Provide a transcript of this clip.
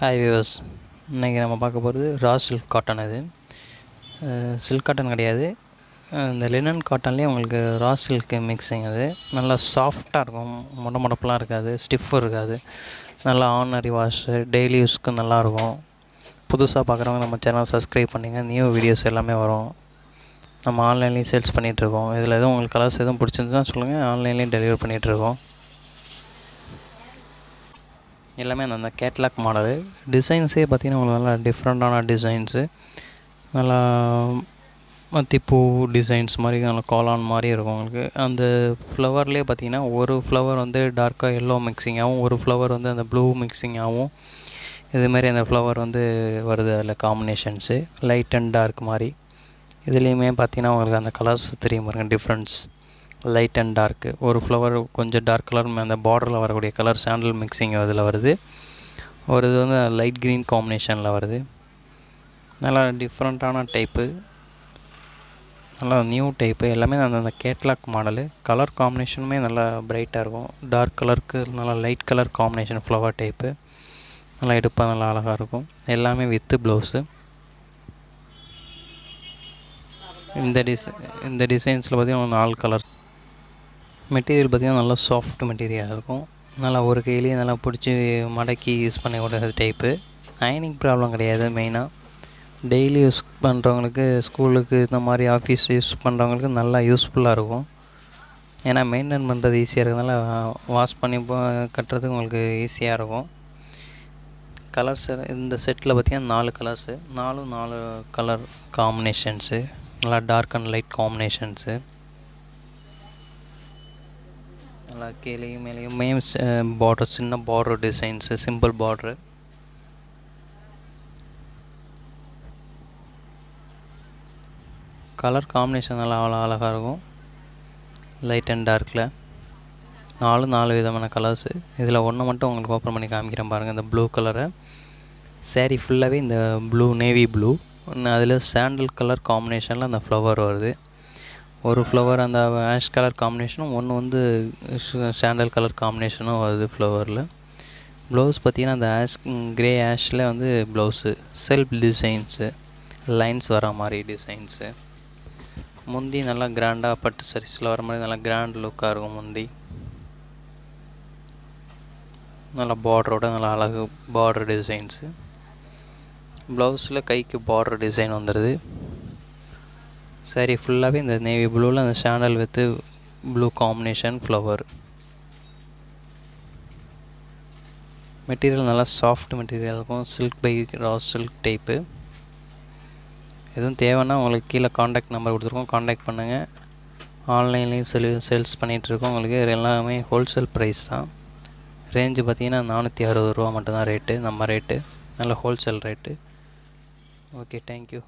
Hi viewers, இன்றைக்கி நம்ம பார்க்க போகிறது ரா சில்க் காட்டன். இது சில்க் காட்டன் கிடையாது, இந்த லினன் காட்டன்லேயே உங்களுக்கு ரா சில்க் மிக்சிங். அது நல்லா சாஃப்டாக இருக்கும், முடப்பெலாம் இருக்காது, ஸ்டிஃபும் இருக்காது. நல்லா ஆர்டினரி வாஷு டெய்லி யூஸ்க்கு நல்லாயிருக்கும். புதுசாக பார்க்குறவங்க நம்ம சேனல் சப்ஸ்கிரைப் பண்ணிங்க, நியூ வீடியோஸ் எல்லாமே வரும். நம்ம ஆன்லைன்லேயும் சேல்ஸ் பண்ணிகிட்ருக்கோம். இதில் எதுவும் உங்களுக்கு கலர்ஸ் எதுவும் பிடிச்சிருந்துச்சுன்னா சொல்லுங்கள், ஆன்லைன்லேயும் டெலிவரி பண்ணிகிட்ருக்கோம். எல்லாமே அந்த கேட்லாக் மாடலு. டிசைன்ஸே பார்த்திங்கன்னா உங்களுக்கு நல்லா டிஃப்ரெண்ட்டான டிசைன்ஸு, நல்லா மத்திப்பூ டிசைன்ஸ் மாதிரி நல்லா காளான் மாதிரி இருக்கும். உங்களுக்கு அந்த ஃப்ளவர்லேயே பார்த்திங்கன்னா ஒரு ஃப்ளவர் வந்து டார்க்காக எல்லோ மிக்சிங்காகவும், ஒரு ஃப்ளவர் வந்து அந்த ப்ளூ மிக்சிங்காகவும், இதுமாரி அந்த ஃப்ளவர் வந்து வருது. அதில் காம்பினேஷன்ஸு லைட் அண்ட் டார்க் மாதிரி. இதுலேயுமே பார்த்திங்கன்னா உங்களுக்கு அந்த கலர்ஸ் தெரியும் பாருங்கள், டிஃப்ரென்ஸ் லைட் அண்ட் டார்க்கு. ஒரு ஃப்ளவர் கொஞ்சம் டார்க் கலர், அந்த பார்டரில் வரக்கூடிய கலர் சாண்டல் மிக்சிங் அதில் வருது. ஒரு இது வந்து லைட் க்ரீன் காம்பினேஷனில் வருது. நல்லா டிஃப்ரெண்ட்டான டைப்பு, நல்லா நியூ டைப்பு. எல்லாமே அந்த கேட்லாக் மாடலு. கலர் காம்பினேஷனுமே நல்லா பிரைட்டாக இருக்கும். டார்க் கலருக்கு நல்லா light colour combination flower type. நல்லா எடுப்பாக நல்லா அழகாக இருக்கும். எல்லாமே வித்து ப்ளவுஸு. இந்த டிசைன்ஸில் பார்த்திங்கன்னா 4 கலர். மெட்டீரியல் பார்த்திங்கன்னா நல்லா சாஃப்ட் மெட்டீரியல் இருக்கும். நல்லா ஒரு கையிலேயே நல்லா பிடிச்சி மடக்கி யூஸ் பண்ணக்கூடிய டைப்பு. அயனிங் ப்ராப்ளம் கிடையாது. மெயினாக டெய்லி யூஸ் பண்ணுறவங்களுக்கு, ஸ்கூலுக்கு இந்த மாதிரி ஆஃபீஸ் யூஸ் பண்ணுறவங்களுக்கு நல்லா யூஸ்ஃபுல்லாக இருக்கும். ஏன்னா மெயின்டைன் பண்ணுறது ஈஸியாக இருக்கிறதுனால வாஷ் பண்ணி கட்டுறதுக்கு உங்களுக்கு ஈஸியாக இருக்கும். கலர்ஸ் இந்த செட்டில் பார்த்திங்கன்னா 4 கலர்ஸு, 4 கலர் காம்பினேஷன்ஸு, நல்லா டார்க் அண்ட் லைட் காம்பினேஷன்ஸு. நல்லா கீழேயும் மேலேயுமே பார்டர், சின்ன பார்டர் டிசைன்ஸு, சிம்பிள் பார்ட்ரு. கலர் காம்பினேஷன் நல்லா அழகாக இருக்கும், லைட் அண்ட் டார்க்கில். 4 விதமான கலர்ஸு. இதில் ஒன்று மட்டும் உங்களுக்கு ஓப்பன் பண்ணி காமிக்கிறேன் பாருங்கள். இந்த ப்ளூ கலரை சாரீ ஃபுல்லாகவே இந்த ப்ளூ, நேவி ப்ளூ, அதில் சாண்டல் கலர் காம்பினேஷனில் அந்த ஃப்ளவர் வருது. ஒரு ஃப்ளவர் அந்த ஆஷ் கலர் காம்பினேஷனும், ஒன்று வந்து சாண்டல் கலர் காம்பினேஷனும் வருது ஃப்ளவரில். ப்ளவுஸ் பார்த்திங்கன்னா அந்த கிரே ஆஷில் வந்து ப்ளவுஸு, செல்ஃப் டிசைன்ஸு, லைன்ஸ் வர மாதிரி டிசைன்ஸு. முந்தி நல்லா கிராண்டாக பட்டு சாரீஸில் வர மாதிரி நல்லா கிராண்ட் லுக்காக இருக்கும் முந்தி. நல்லா பார்டரோட நல்லா அழகு பார்டர் டிசைன்ஸு. ப்ளவுஸில் கைக்கு பார்டர் டிசைன் வந்துடுது. சாரீ ஃபுல்லாகவே இந்த நேவி ப்ளூவில் அந்த sandal with blue combination flower. Material நல்லா சாஃப்ட் மெட்டீரியல் இருக்கும். Silk by raw silk type. எதுவும் தேவைன்னா உங்களுக்கு கீழே காண்டாக்ட் நம்பர் கொடுத்துருக்கோம், காண்டாக்ட் பண்ணுங்கள். ஆன்லைன்லேயும் சேல்ஸ் பண்ணிகிட்ருக்கோம். உங்களுக்கு எல்லாமே ஹோல்சேல் ப்ரைஸ் தான். ரேஞ்சு பார்த்திங்கன்னா 460 ரூபா மட்டும்தான் ரேட்டு, நம்ம ரேட்டு. நல்ல ஹோல்சேல் ரேட்டு. Okay, thank you.